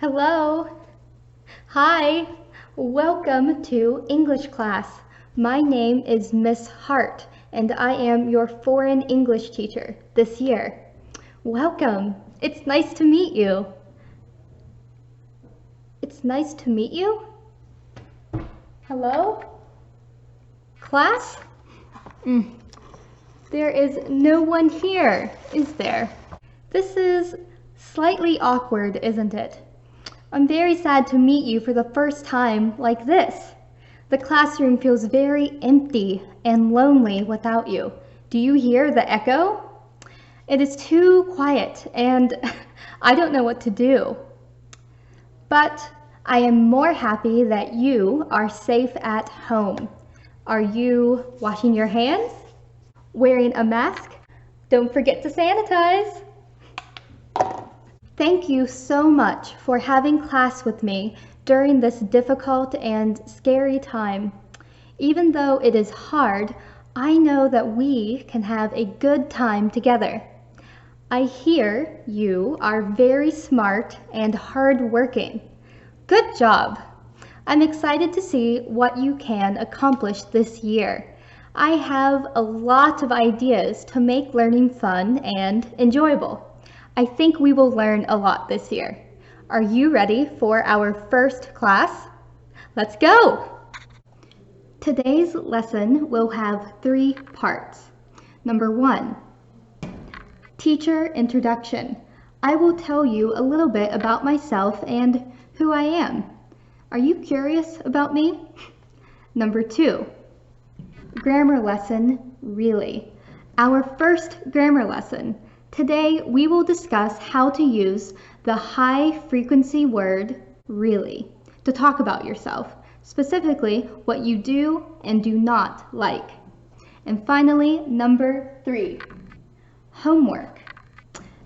Hello. Hi. Welcome to English class. My name is Miss Hart, and I am your foreign English teacher this year. Welcome. It's nice to meet you. It's nice to meet you? Hello? Class? There is no one here, is there? This is slightly awkward, isn't it? I'm very sad to meet you for the first time like this. The classroom feels very empty and lonely without you. Do you hear the echo? It is too quiet and I don't know what to do. But I am more happy that you are safe at home. Are you washing your hands? Wearing a mask? Don't forget to sanitize. Thank you so much for having class with me during this difficult and scary time. Even though it is hard, I know that we can have a good time together. I hear you are very smart and hardworking. Good job! I'm excited to see what you can accomplish this year. I have a lot of ideas to make learning fun and enjoyable. I think we will learn a lot this year. Are you ready for our first class? Let's go! Today's lesson will have 3 parts. Number 1, teacher introduction. I will tell you a little bit about myself and who I am. Are you curious about me? Number 2, grammar lesson, really. Our first grammar lesson. Today we will discuss how to use the high-frequency word really to talk about yourself, specifically what you do and do not like. And finally, number 3, homework.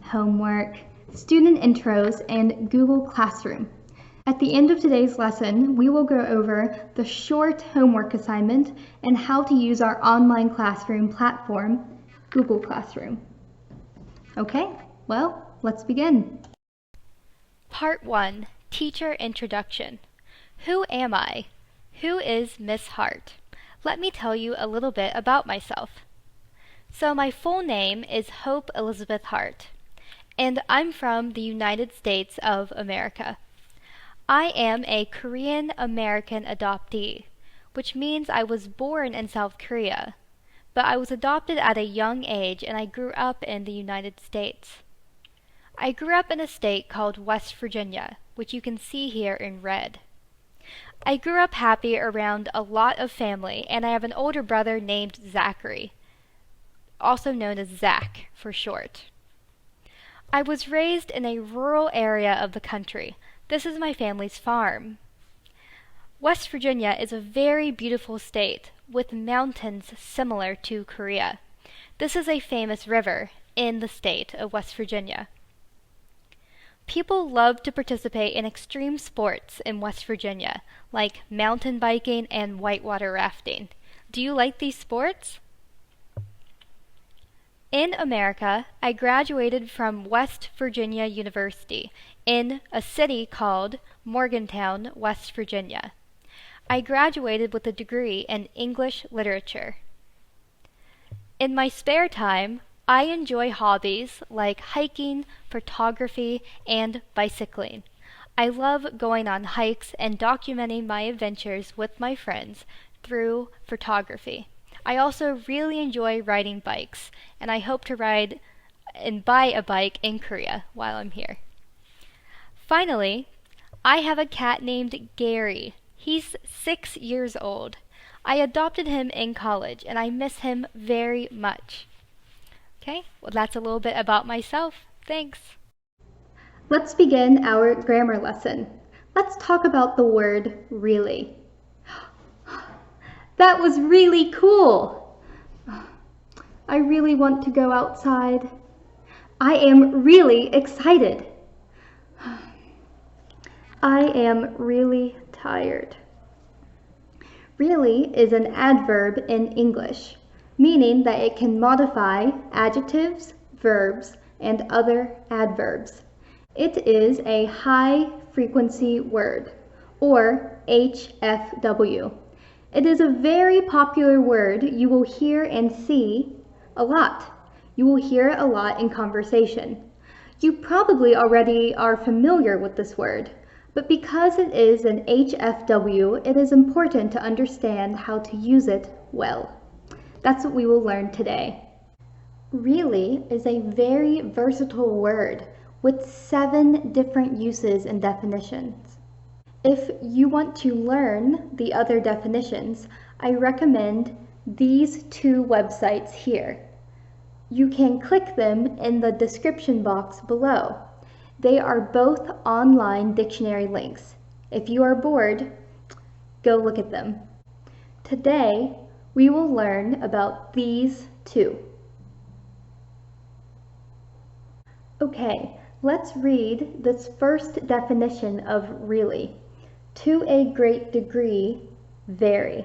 Homework, student intros, and Google Classroom. At the end of today's lesson, we will go over the short homework assignment and how to use our online classroom platform, Google Classroom. Okay, well, let's begin. Part 1, Teacher Introduction. Who am I? Who is Miss Hart? Let me tell you a little bit about myself. So my full name is Hope Elizabeth Hart, and I'm from the United States of America. I am a Korean American adoptee, which means I was born in South Korea, but I was adopted at a young age and I grew up in the United States. I grew up in a state called West Virginia, which you can see here in red. I grew up happy around a lot of family, and I have an older brother named Zachary, also known as Zach for short. I was raised in a rural area of the country. This is my family's farm. West Virginia is a very beautiful state with mountains similar to Korea. This is a famous river in the state of West Virginia. People love to participate in extreme sports in West Virginia, like mountain biking and whitewater rafting. Do you like these sports? In America, I graduated from West Virginia University in a city called Morgantown, West Virginia. I graduated with a degree in English literature. In my spare time, I enjoy hobbies like hiking, photography, and bicycling. I love going on hikes and documenting my adventures with my friends through photography. I also really enjoy riding bikes, and I hope to ride and buy a bike in Korea while I'm here. Finally, I have a cat named Gary. He's 6 years old. I adopted him in college, and I miss him very much. Okay, well, that's a little bit about myself. Thanks. Let's begin our grammar lesson. Let's talk about the word really. That was really cool. I really want to go outside. I am really excited. I am really tired. Really is an adverb in English, meaning that it can modify adjectives, verbs, and other adverbs. It is a high frequency word, or HFW. It is a very popular word you will hear and see a lot. You will hear it a lot in conversation. You probably already are familiar with this word, but because it is an HFW, it is important to understand how to use it well. That's what we will learn today. Really is a very versatile word with 7 different uses and definitions. If you want to learn the other definitions, I recommend these 2 websites here. You can click them in the description box below. They are both online dictionary links. If you are bored, go look at them. Today, we will learn about these 2. Okay, let's read this first definition of really. To a great degree, very.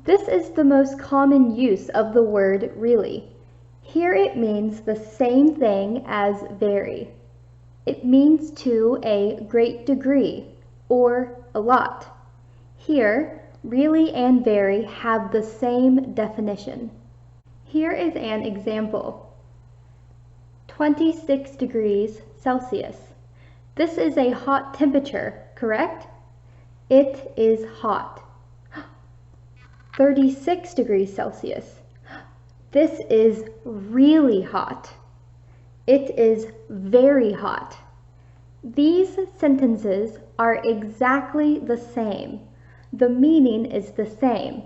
This is the most common use of the word really. Here it means the same thing as very. It means to a great degree, or a lot. Here, really and very have the same definition. Here is an example. 26 degrees Celsius. This is a hot temperature, correct? It is hot. 36 degrees Celsius. This is really hot. It is very hot. These sentences are exactly the same. The meaning is the same.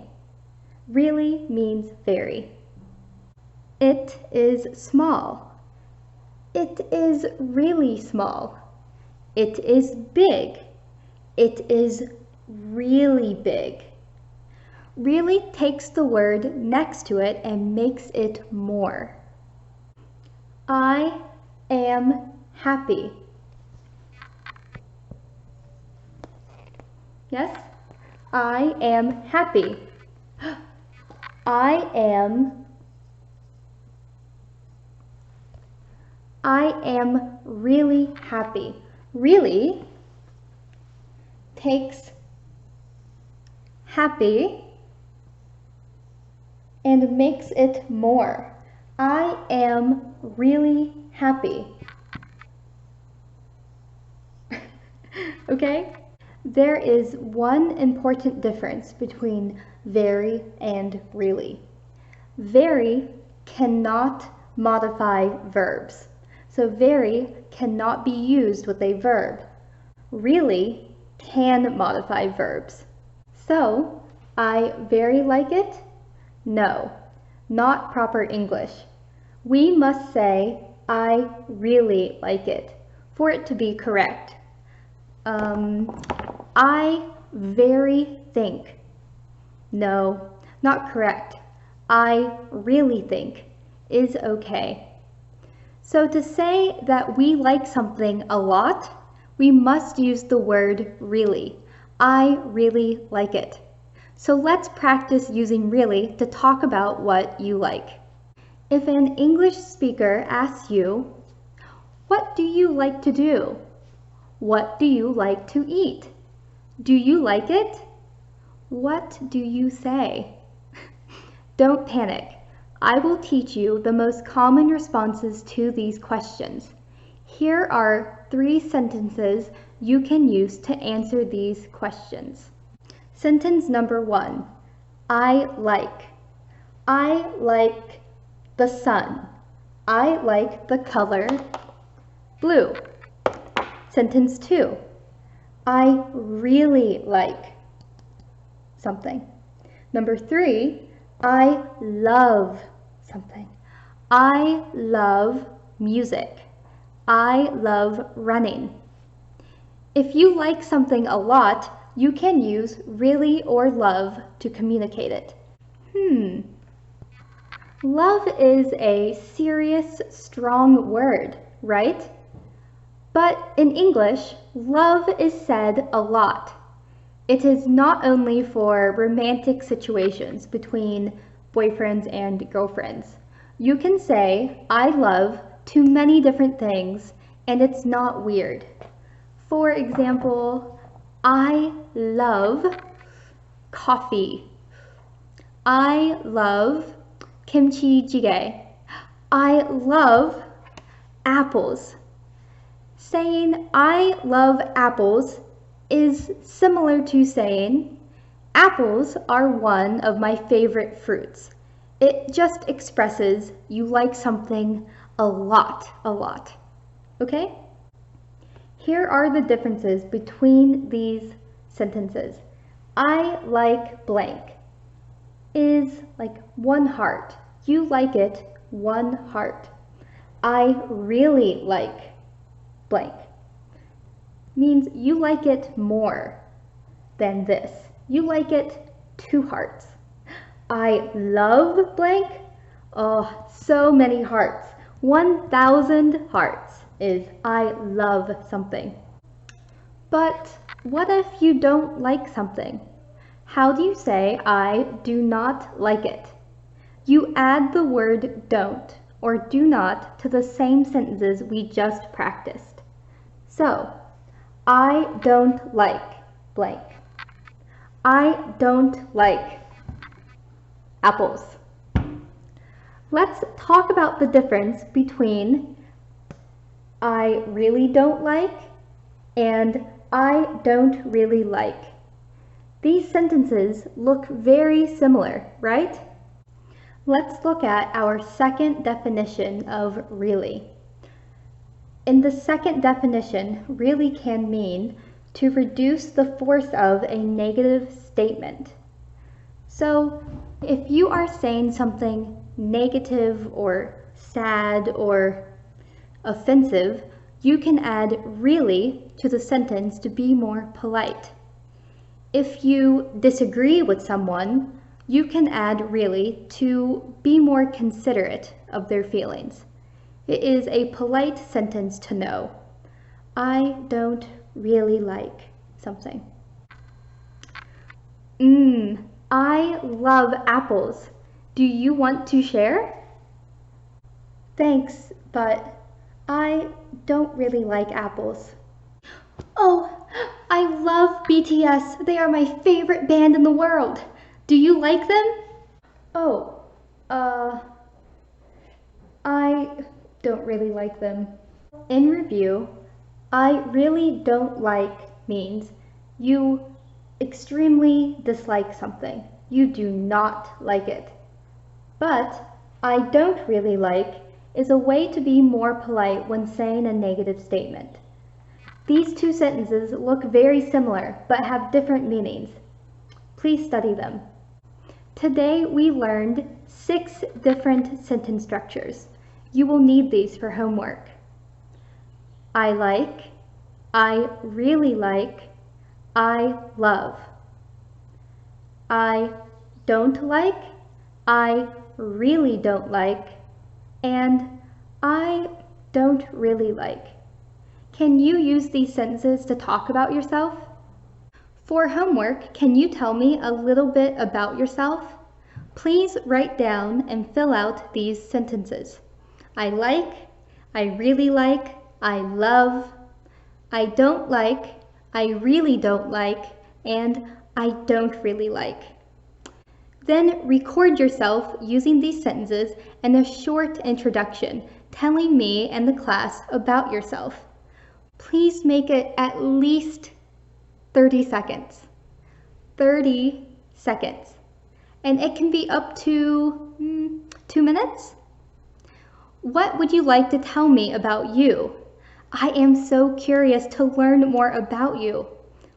Really means very. It is small. It is really small. It is big. It is really big. Really takes the word next to it and makes it more. I am happy. Yes? I am happy. I am really happy. Really takes happy and makes it more. I am really happy. Okay? There is one important difference between very and really. Very cannot modify verbs. So very cannot be used with a verb. Really can modify verbs. So, I very like it? No, not proper English. We must say, I really like it, for it to be correct. I very think. No, not correct. I really think is okay. So to say that we like something a lot, we must use the word really. I really like it. So let's practice using really to talk about what you like. If an English speaker asks you, what do you like to do? What do you like to eat? Do you like it? What do you say? Don't panic. I will teach you the most common responses to these questions. Here are 3 sentences you can use to answer these questions. Sentence number 1. I like. I like the sun. I like the color blue. Sentence 2. I really like something. Number 3. I love something. I love music. I love running. If you like something a lot, you can use really or love to communicate it. Love is a serious, strong word, right? But in English, love is said a lot. It is not only for romantic situations between boyfriends and girlfriends. You can say, I love to many different things, and it's not weird. For example, I love coffee. I love kimchi jjigae. I love apples. Saying I love apples is similar to saying apples are one of my favorite fruits. It just expresses you like something a lot. Okay? Here are the differences between these sentences. I like blank is like 1 heart. You like it, 1 heart. I really like blank means you like it more than this. You like it 2 hearts. I love blank. Oh, so many hearts. 1,000 hearts is I love something. But what if you don't like something? How do you say I do not like it? You add the word don't or do not to the same sentences we just practiced. So, I don't like blank. I don't like apples. Let's talk about the difference between I really don't like and I don't really like. These sentences look very similar, right? Let's look at our second definition of really. In the second definition, really can mean to reduce the force of a negative statement. So, if you are saying something negative or sad or offensive, you can add really to the sentence to be more polite. If you disagree with someone, you can add really to be more considerate of their feelings. It is a polite sentence to know. I don't really like something. I love apples. Do you want to share? Thanks, but I don't really like apples. Oh, I love BTS. They are my favorite band in the world. Do you like them? Oh, I don't really like them. In review, I really don't like means you extremely dislike something. You do not like it. But I don't really like is a way to be more polite when saying a negative statement. These two sentences look very similar but have different meanings. Please study them. Today we learned 6 different sentence structures. You will need these for homework. I like, I really like, I love. I don't like, I really don't like, and I don't really like. Can you use these sentences to talk about yourself? For homework, can you tell me a little bit about yourself? Please write down and fill out these sentences. I like, I really like, I love, I don't like, I really don't like, and I don't really like. Then record yourself using these sentences and a short introduction telling me and the class about yourself. Please make it at least 30 seconds. 30 seconds. And it can be up to 2 minutes. What would you like to tell me about you? I am so curious to learn more about you.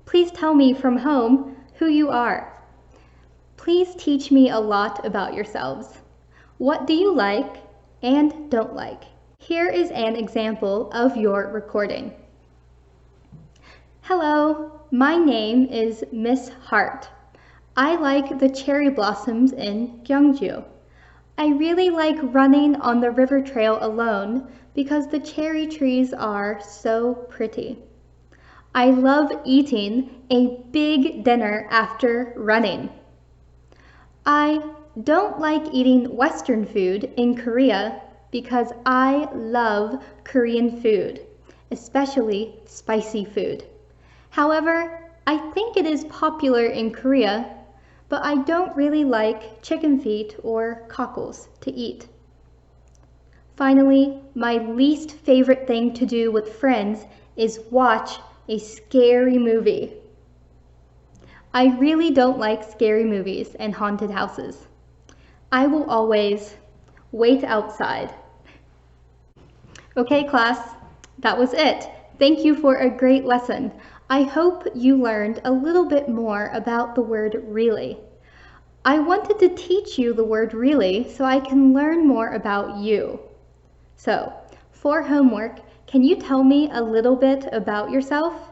Please tell me from home who you are. Please teach me a lot about yourselves. What do you like and don't like? Here is an example of your recording. Hello, my name is Miss Hart. I like the cherry blossoms in Gyeongju. I really like running on the river trail alone because the cherry trees are so pretty. I love eating a big dinner after running. I don't like eating Western food in Korea because I love Korean food especially spicy food. However, I think it is popular in Korea, but I don't really like chicken feet or cockles to eat. Finally, my least favorite thing to do with friends is watch a scary movie. I really don't like scary movies and haunted houses. I will always wait outside. Okay, class, that was it. Thank you for a great lesson. I hope you learned a little bit more about the word really. I wanted to teach you the word really so I can learn more about you. So, for homework, can you tell me a little bit about yourself?